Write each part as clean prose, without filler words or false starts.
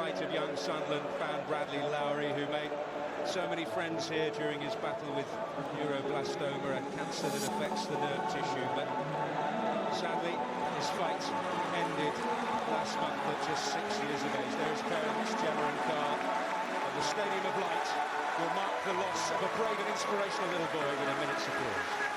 plight of young Sunderland fan Bradley Lowry, who made so many friends here during his battle with neuroblastoma, a cancer that affects the nerve tissue. But sadly, his fight ended last month at just 6 years of age. There his parents, Gemma and Carl, and the Stadium of Light will mark the loss of a brave and inspirational little boy with a minute's applause.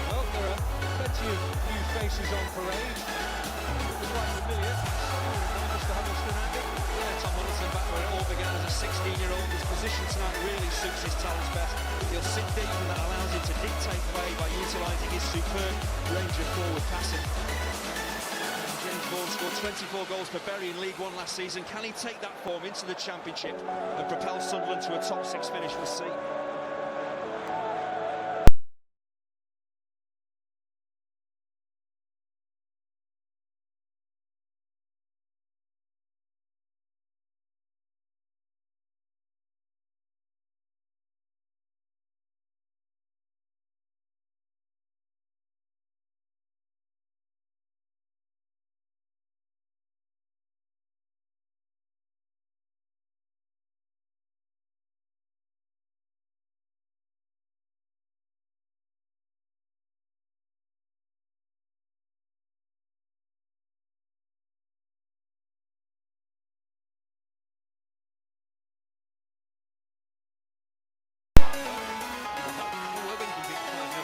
Well, there are plenty of new faces on parade. It was quite familiar. Mr. Huddleston, Andy. Yeah, Tom Huddleston back where it all began as a 16-year-old. His position tonight really suits his talents best. He'll sit deep and that allows him to dictate play by utilising his superb range of forward passing. James Vaughan scored 24 goals for Bury in League One last season. Can he take that form into the Championship and propel Sunderland to a top 6 finish? We'll see.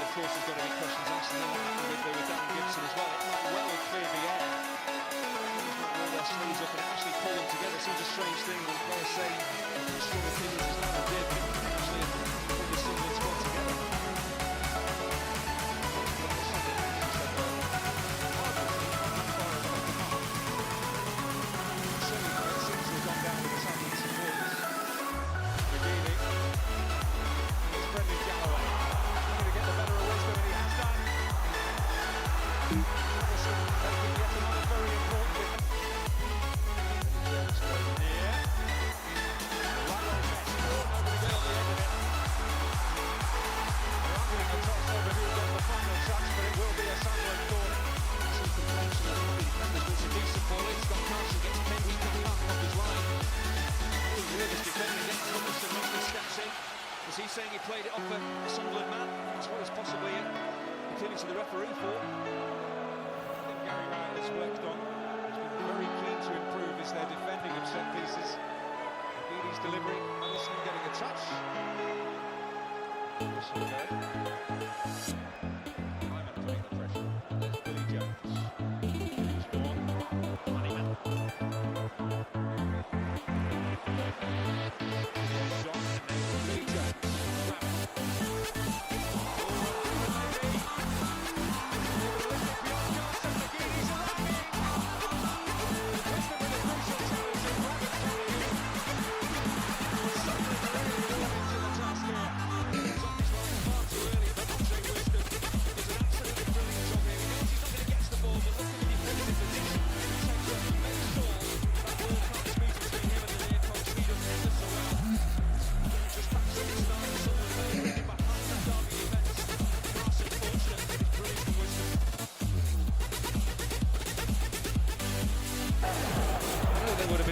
Of course, there's got any questions asked, and then what happened with Darren Gibson as well. It might well have cleared the air. Roll their sleeves up and actually pull them together. Seems a strange thing when players say strong opinions as well as did, but actually put the Sunderland squad together. Certainly, it seems to have gone down with the Sunderland supporters. Redeeming. It's Brendan Galloway. To get the better of wisdom, and he has done. Madison making yet another very important difference. Yeah. Right on net. Nobody get on the end of it. They're arguing the toss over who got the final touch, but it will be a Sunderland corner. Some contention of the defenders with some decent ball. Scott Carson gets pinned, he comes back off his line. Rivers defending against Huddleston, Huddleston steps in. Was he saying he played it off a Sunderland man? That's what he's possibly appealing to the referee for. I think Gary Ryan has worked on. He's been very keen to improve as they're defending of set pieces. Beattie's delivery, Huddleston getting a touch. Whistle go. Hyman putting the pressure. There's Billy Jones. He's gone. Honeyman. Shot. Billy Jones.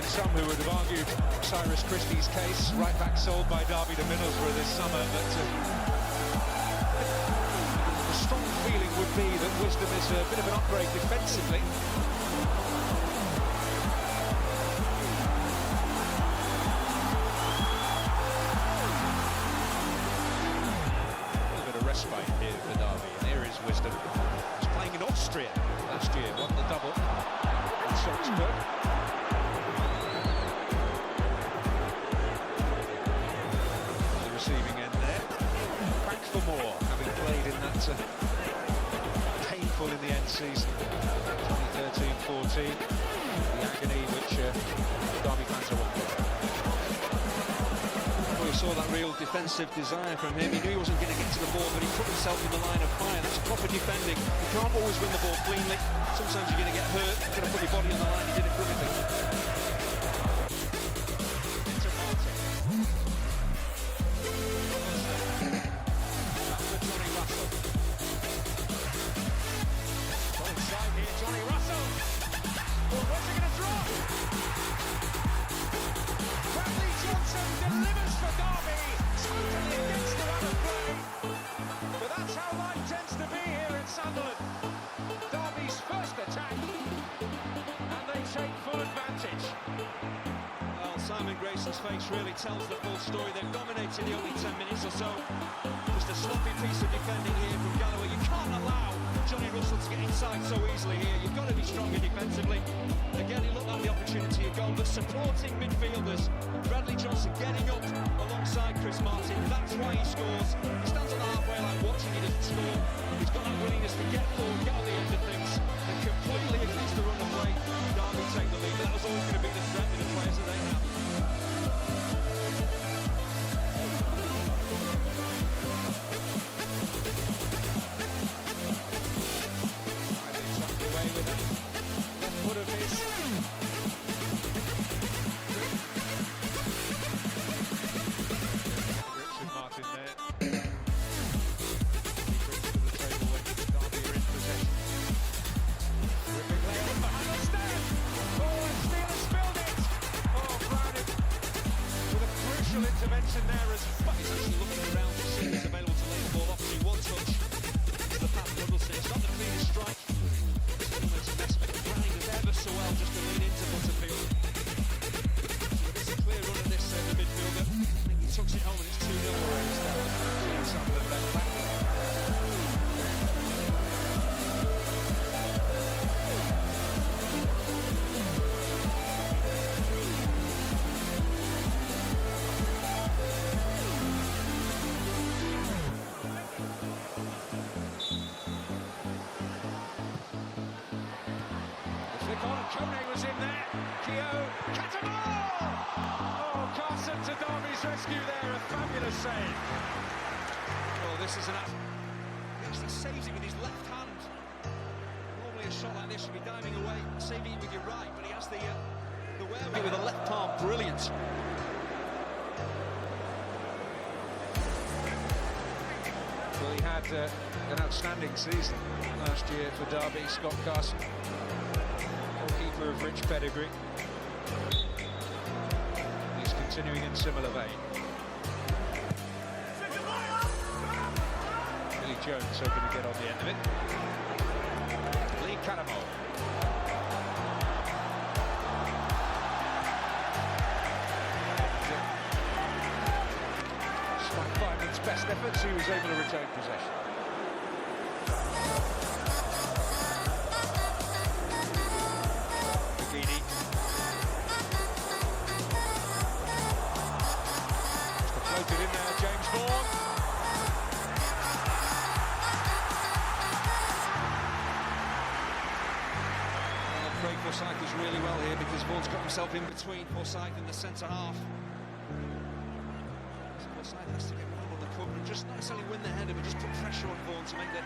Some who would have argued Cyrus Christie's case, right back sold by Derby to Middlesbrough this summer, but the strong feeling would be that Wisdom is a bit of an upgrade defensively. year. Won the double with Salzburg. The receiving end there. Back for more, having played in that painful in the end season, 2013-14. The agony which Derby fans are watching. We saw that real defensive desire from him. He knew he wasn't going to get to the ball, but he put himself in the line of fire. That's proper defending. You can't always win the ball cleanly. Sometimes you're going to get hurt. You've got to put your body on the line. He did it brilliantly. Into Martin. That's for Johnny Russell. Well, inside here, Johnny Russell. Well, where's he going to drop? Bradley Johnson delivers for Derby, totally against the run of play. But that's how life tends to be here in Sunderland. Derby's first attack, and they take full advantage. Well, Simon Grayson's face really tells the full story. They've dominated the only 10 minutes or so. Just a sloppy piece of defending here from Galloway. You can't allow Johnny Russell to get inside so easily here. You've got to be stronger defensively. Again, he looked like the opportunity of goal, but supporting midfielders. Bradley Johnson getting up alongside Chris Martin. That's why he scores. He stands on the halfway line watching, he doesn't score. He's got that willingness to get forward, get on the end of things, and completely against the run of play. Derby take the lead. That was always going to be the threat with the players that they have. Away with it. Left foot of his. Richard Martin there. He brings to the table when Derby are in possession. Ripping lay on behind the stand. Oh, and Steele spilled it. Oh, Browning with a crucial intervention there as But he's actually looking around to see who's available to lay the ball off to. One touch. It's the Pat Huddleston. It's not the cleanest strike. Ever so well just to lean into Butterfield. So it's a clear run at this the midfielder. I think he tucks it home and it's 2-0. Sunderland left back. Kone was in there. Keogh, Catamol! Oh, Carson to Derby's rescue there. A fabulous save. Well, this is he actually saves it with his left hand. Normally a shot like this should be diving away, saving it with your right, but he has the wherewithal with the left palm. Brilliant. Well, he had an outstanding season last year for Derby, Scott Carson. Keeper of rich pedigree. He's continuing in similar vein. Billy Jones hoping to get on the end of it. Lee Catamol. Despite Fineman's best efforts, he was able to retain possession. Floated in there, James Vaughan. Well, Craig Forsyth does really well here because Vaughan's got himself in between Forsyth and the centre half. So Forsyth has to get well on the cover and just not necessarily win the header, but just put pressure on Vaughan to make the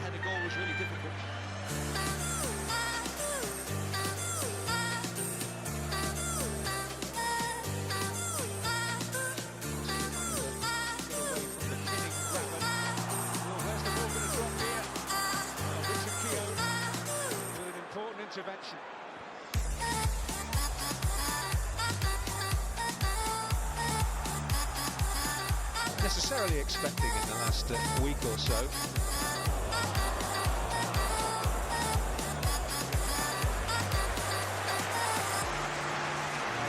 header goal was really difficult. Intervention. Necessarily expecting in the last week or so.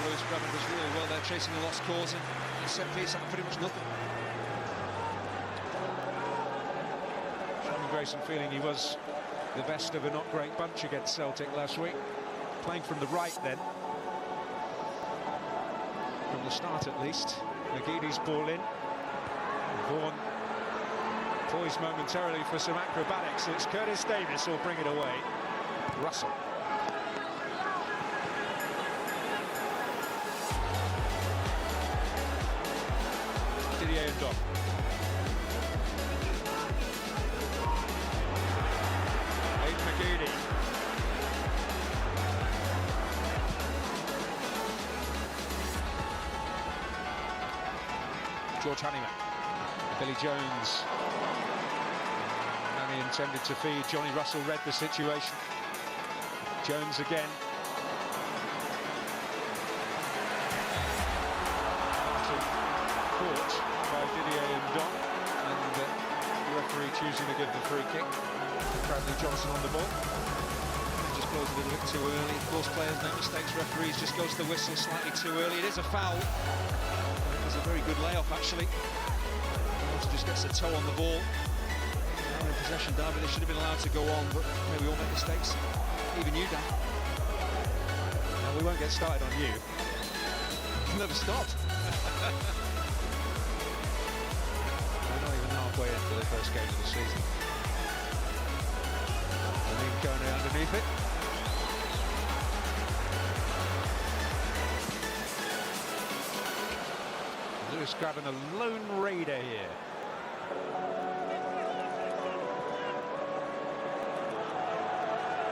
Lewis Brevin does really well there, chasing a lost cause and a set piece out of pretty much nothing. Simon Grayson feeling he was the best of a not great bunch against Celtic last week. Playing from the right then. From the start at least. McGeady's ball in. Vaughan poised momentarily for some acrobatics. So it's Curtis Davis who'll bring it away. Russell. Didier Ndong. McGeady. George Honeyman. Billy Jones. And he intended to feed. Johnny Russell read the situation. Jones again. Caught by Didier Ndong. And the referee choosing to give the free kick. Bradley Johnson on the ball. Just blows a little bit too early. Of course, players make mistakes. Referees just goes to the whistle slightly too early. It is a foul. It was a very good layoff, actually. Walter just gets a toe on the ball. Now in possession, Derby, they should have been allowed to go on, but maybe we all make mistakes. Even you, Dan. Now, we won't get started on you. Never stopped. We're not even halfway into the first game of the season. Kone underneath it. Lewis grabbing a lone raider here.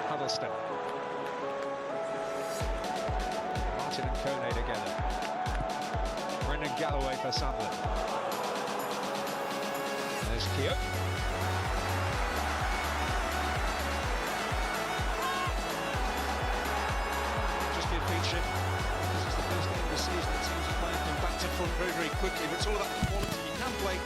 Huddleston. Martin and Kone together. Brendan Galloway for Sunderland. There's Keogh. Feature. This is the first game of the season that teams are playing from back to front very, very quickly, but it's all about quality. You can play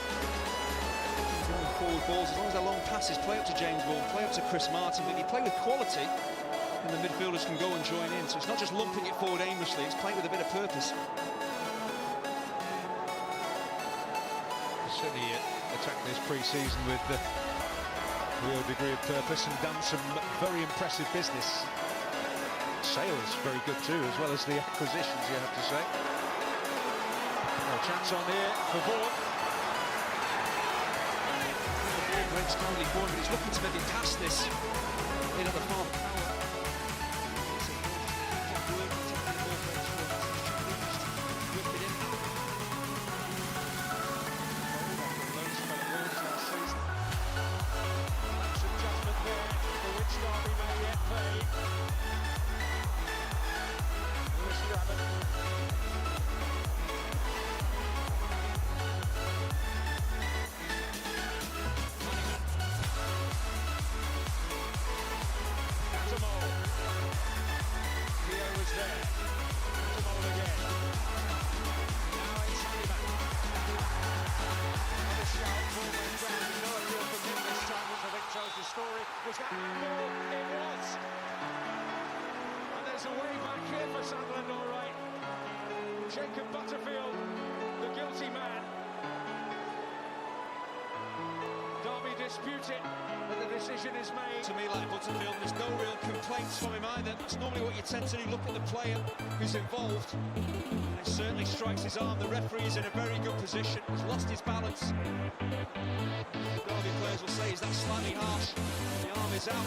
forward balls as long as they're long passes. Play up to James Vaughan, play up to Chris Martin, but you play with quality and the midfielders can go and join in. So it's not just lumping it forward aimlessly, it's playing with a bit of purpose. Certainly attacked this pre-season with a real degree of purpose and done some very impressive business. Sales very good too, as well as the acquisitions, you have to say. Chance on here for Vaughan. Brent's currently forward, but he's looking to maybe pass this in at the far power. Some judgment there for which Derby may yet pay. The story was that no, it was, and there's a way back here for Sunderland, all right. Jacob Butterfield, the guilty man. Derby dispute it, but the decision is made. To me, like Butterfield, there's no real complaints from him either. That's normally what you tend to do, look at the player who's involved. And it certainly strikes his arm. The referee is in a very good position. He's lost his balance. Derby players will say, is that slightly harsh? The arm is out.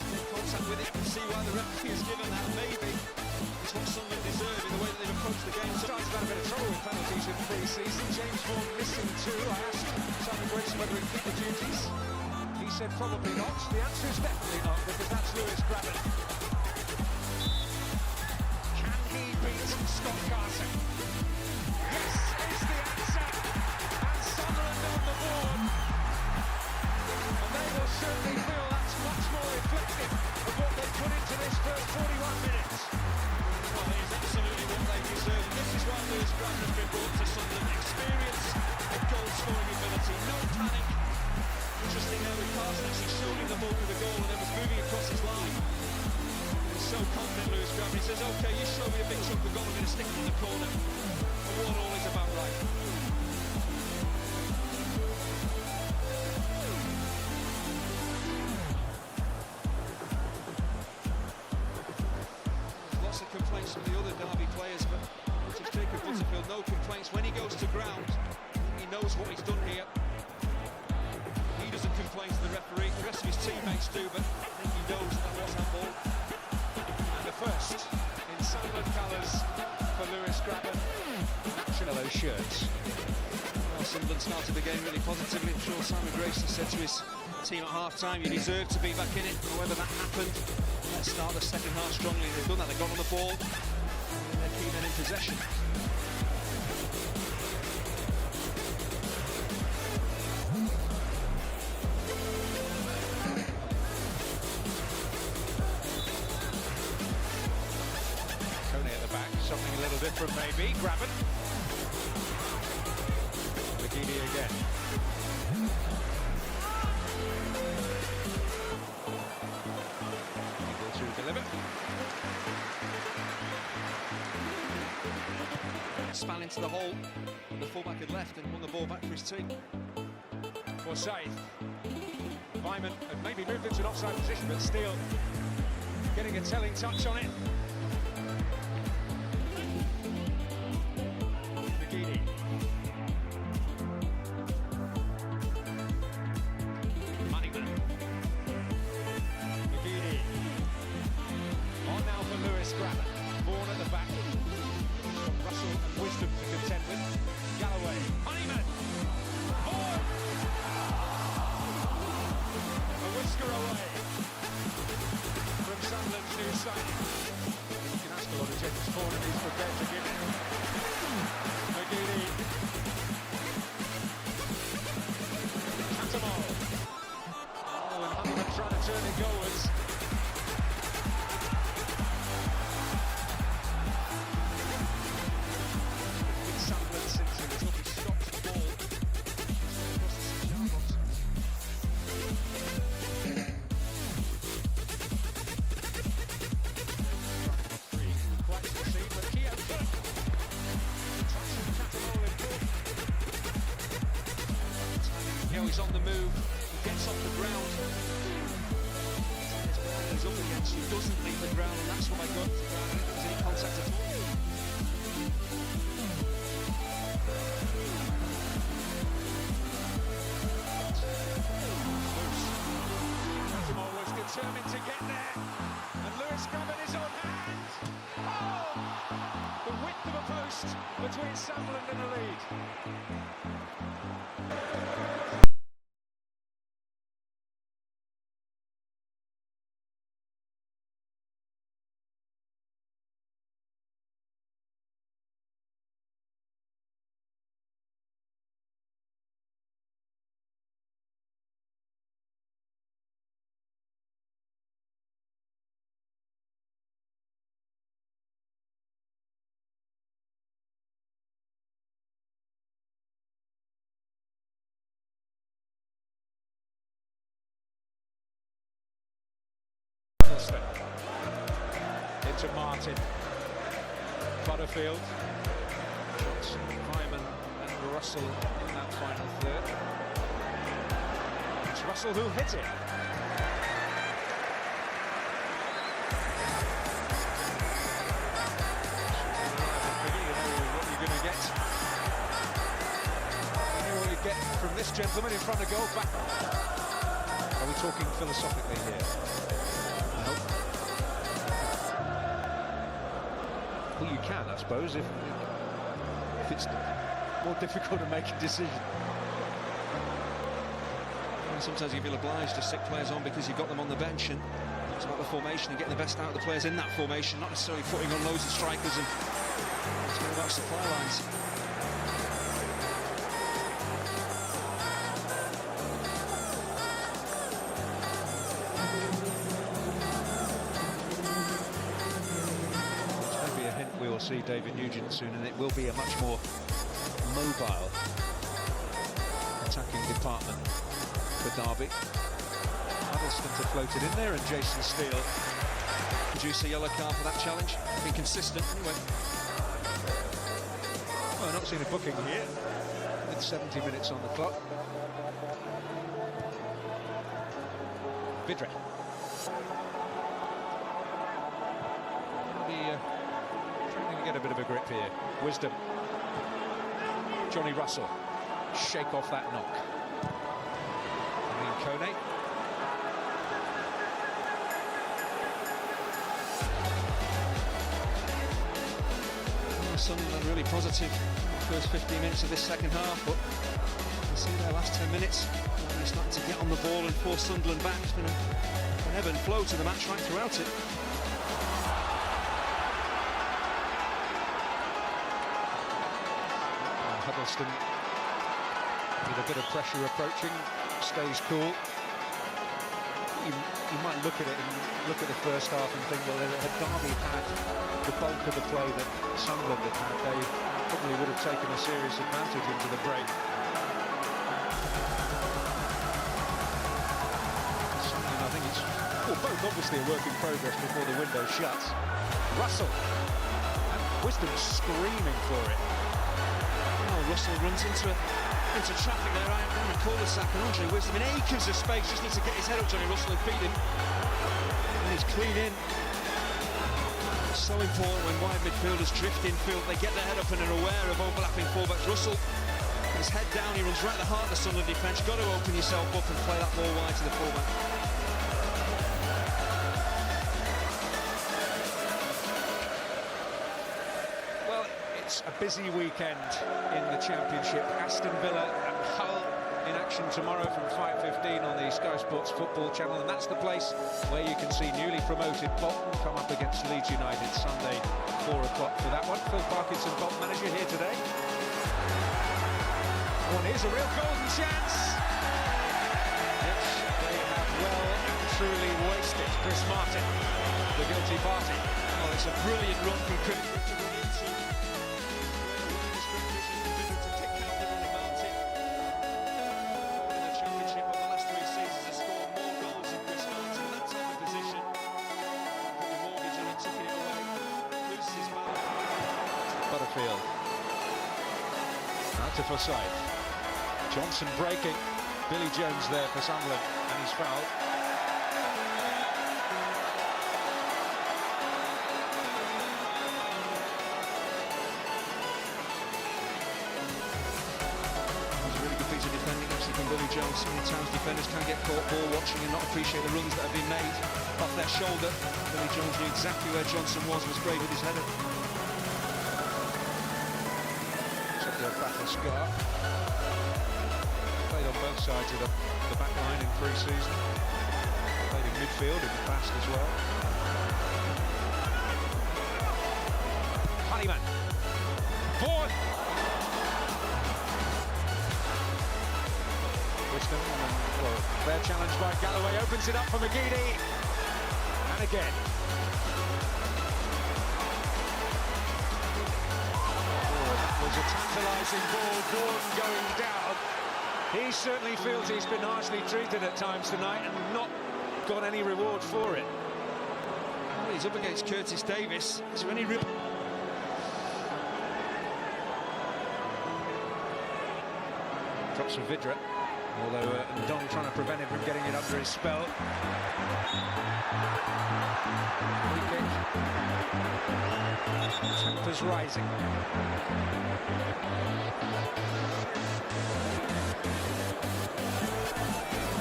In contact with it, you can see why the referee has given that. Maybe it's what Sunderland deserve in the way that they've approached the game. Started had a bit of trouble with penalties in pre-season. James Vaughan missing two. I asked Simon Grayson whether he'd keep the duties. He said probably not. The answer is definitely not, because that's Lewis Graben. Can he beat Scott Carson? Yes, is the answer. And Sunderland on the board. And they will certainly feel that's much more reflective of what they put into this first 41 minutes. Well, it is absolutely what they deserve. And this is why Lewis Graben has been brought to Sunderland. Experience and goal-scoring ability. No panic. Interesting how Carson actually showed him the ball with the goal and then was moving across his line. He's so confident, Lewis Graben. He says, OK, you show me a big chunk of goal, I'm going to stick it in the corner. And what all is about right. no complaints when he goes to ground. He knows what he's done here. He doesn't complain to the referee, the rest of his teammates do, but I think he knows that was handball. And the first in Sunderland colours for Lewis Grabban. Natural those shirts. Well, Sunderland started the game really positively. I'm sure Simon Grayson said to his team at half-time, you deserve to be back in it. However that happened, let's start the second half strongly. They've done that, they've got on the ball, and they're keen in possession. Tony at the back, something a little different maybe. Grabban. McGeady again. Able to deliver. Span into the hole, the fullback had left and won the ball back for his team. Forsyth. Vyman had maybe moved into an offside position, but still getting a telling touch on it. McGeady. Moneyman. McGeady. On now for Lewis Grabban. Vaughan at the back. Russell and Wisdom to contend with. Galloway. Honeyman. Vaughan. A whisker away from Sunderland's new signing. You can ask a lot of James Vaughan and he's prepared to give it. McGeady. Catamol. Oh, and Honeyman trying to turn it goalwards. Sunderland since he was up, he stopped the ball. Across the 6-yard box. Quite succeed, but Keogh good. Touching Catamol in full. You know, he's on the move, he gets off the ground. He's up against, he doesn't leave the ground, and that's what I got. There's any contact at all. Catamol was determined to get there, and Lewis Grabban is on hand. Oh! The width of a post between Sunderland and the lead. Into Martin. Butterfield. Shots Vyman and Russell in that final third. It's Russell who hit it. What you're going to get. You know what you get from this gentleman in front of goal. Back. Are we talking philosophically here? I hope. Well, you can, I suppose, if it's more difficult to make a decision. And sometimes you feel obliged to stick players on because you've got them on the bench, and it's about the formation and getting the best out of the players in that formation, not necessarily putting on loads of strikers, and it's all about supply lines. We'll see David Nugent soon, and it will be a much more mobile attacking department for Derby. Huddleston to float it in there, and Jason Steele Produce a yellow card for that challenge. Been consistent anyway. Well, not seen a booking here. With 70 minutes on the clock. Vidra. Trying to get a bit of a grip here. Wisdom. Johnny Russell, shake off that knock. Kone. Sunderland really positive first 15 minutes of this second half, but you can see their last 10 minutes they're starting to get on the ball and force Sunderland back. It's been an ebb and flow to the match right throughout it. Huddleston, with a bit of pressure approaching, stays cool. You might look at it and look at the first half and think, well, had Derby had the bulk of the play that Sunderland had had, they probably would have taken a serious advantage into the break. Sunderland, I think it's both obviously a work in progress before the window shuts. Russell, and Wisdom screaming for it. Oh, Russell runs into traffic there, right down the cul-de-sac, and Andre Wisdom in acres of space, just needs to get his head up, Johnny Russell, and feed him. And he's clean in. It's so important when wide midfielders drift infield, they get their head up and are aware of overlapping fullbacks. Russell, with his head down, he runs right at the heart of the Sunderland defence. You've got to open yourself up and play that ball wide to the fullback. It's a busy weekend in the Championship. Aston Villa and Hull in action tomorrow from 5:15 on the Sky Sports Football Channel, and that's the place where you can see newly promoted Bolton come up against Leeds United Sunday, 4 o'clock for that one. Phil Parkinson, Bolton manager, here today. Oh, and here's a real golden chance, which they have well and truly wasted. Chris Martin, the guilty party. Oh, it's a brilliant run from Chris. Butterfield, out to Forsyth. Johnson breaking. Billy Jones there for Sunderland, and he's fouled. It's a really good piece of defending actually from Billy Jones. So many times defenders can get caught ball watching and not appreciate the runs that have been made off their shoulder. Billy Jones knew exactly where Johnson was great with his header. Battle scar. Played on both sides of the back line in pre-season. Played in midfield in the past as well. Honeyman. Forward. Wisdom, well, fair challenge by Galloway, opens it up for McGeady. And again. Was a tantalising ball, Gordon going down. He certainly feels he's been harshly treated at times tonight and not got any reward for it. Well, he's up against Curtis Davis. Is there any drops from Vidra, although Ndong trying to prevent him from getting it under his spell. Free kick. Tempers rising.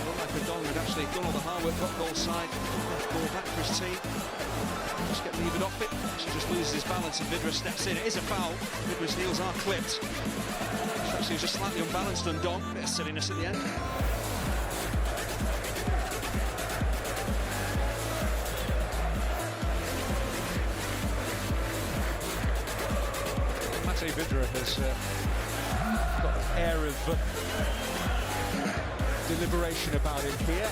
Looked like Ndong had actually done all the hard work, got goal side, ball back for his team. Just get levered off it. Actually just loses his balance and Vidra steps in. It is a foul. Vidra's heels are clipped. Actually, he was just slightly unbalanced, Ndong. Bit of silliness at the end. Vidra has got an air of deliberation about him here.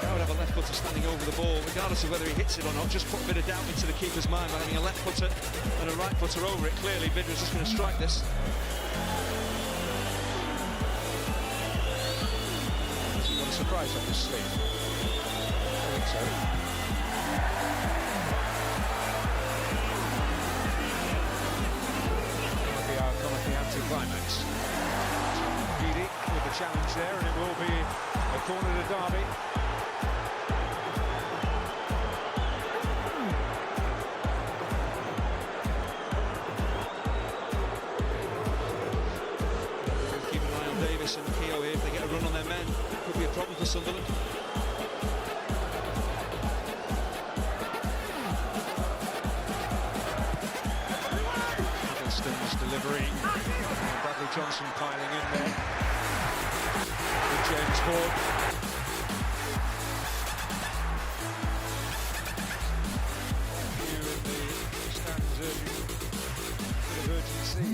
I would have a left footer standing over the ball, regardless of whether he hits it or not. Just put a bit of doubt into the keeper's mind by having a left footer and a right footer over it. Clearly, Vidra's just going to strike this. Has he got a surprise up his sleeve? I think so. Anti-climax. Gidi with the challenge there, and it will be a corner to Derby. problem for Sunderland. Hiddleston's delivery. Bradley Johnson piling in there. With James Ford. Here in the stands urging a bit of urgency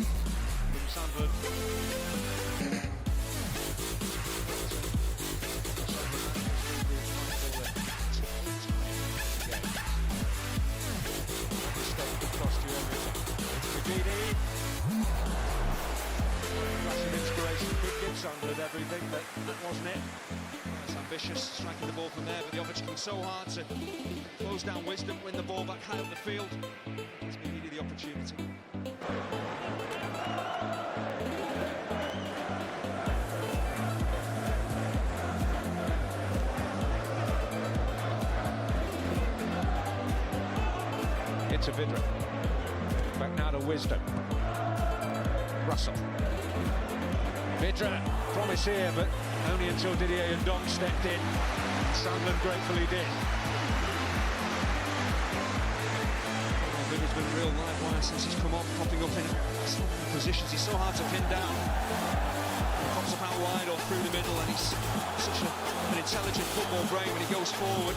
from Sunderland. Sunderland everything, but That wasn't it. It's ambitious, striking the ball from there, but the opportunity so hard to close down Wisdom, win the ball back high up the field. He's been needed the opportunity. Into Vidra. Back now to Wisdom. Russell. Vidra, promise here, but only until Didier and Dong stepped in. Sunderland gratefully did. Well, Vidra's been a real live wire since he's come on, popping up in positions. He's so hard to pin down. He pops up out wide or through the middle, and he's such an intelligent football brain when he goes forward.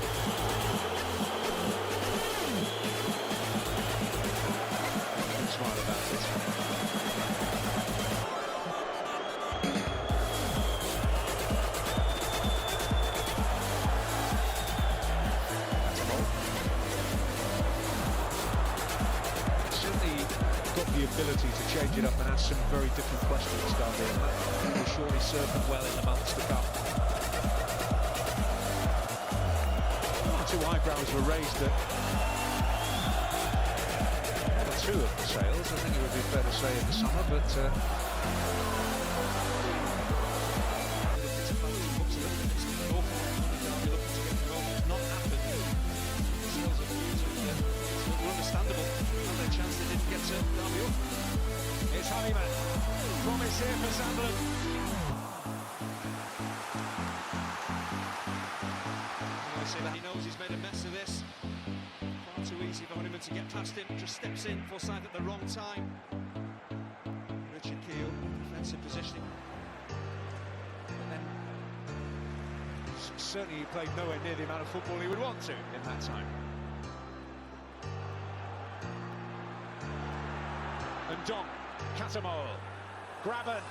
Smart about it. The ability to change it up and ask some very different questions down there, and that will surely serve them well in the months to come. Two eyebrows were raised at one or two of the sales, I think it would be fair to say, in the summer, but it's Honeyman. Promise here for Sunderland. I say that he knows he's made a mess of this. Far too easy for Honeyman to get past him. Just steps in, Forsyth at the wrong time. Richard Keogh, defensive positioning. And then certainly he played nowhere near the amount of football he would want to in that time. And Dom, Catamol, Graben,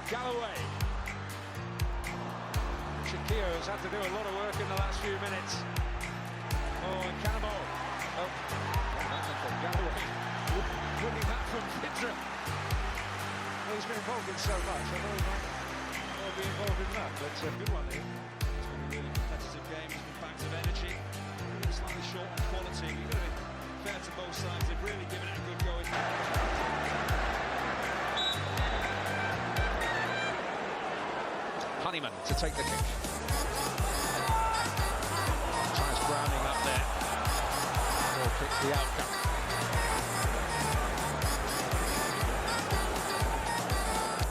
Galloway. Shakir has had to do a lot of work in the last few minutes. Oh, and Catamol. Oh, that's from Galloway. Winning that from Vidra. Well, he's been involved in so much. I know he might be involved in that, but a good one here. It's been a really competitive game. It's been bags of energy. Really slightly short on quality. You've got to be fair to both sides. They've really given it a good go. Honeyman to take the kick. Tries Browning up there. Ball kick, the outcome.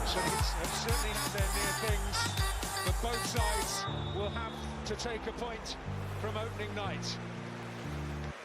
So it's certainly not their near things, but both sides will have to take a point from opening night.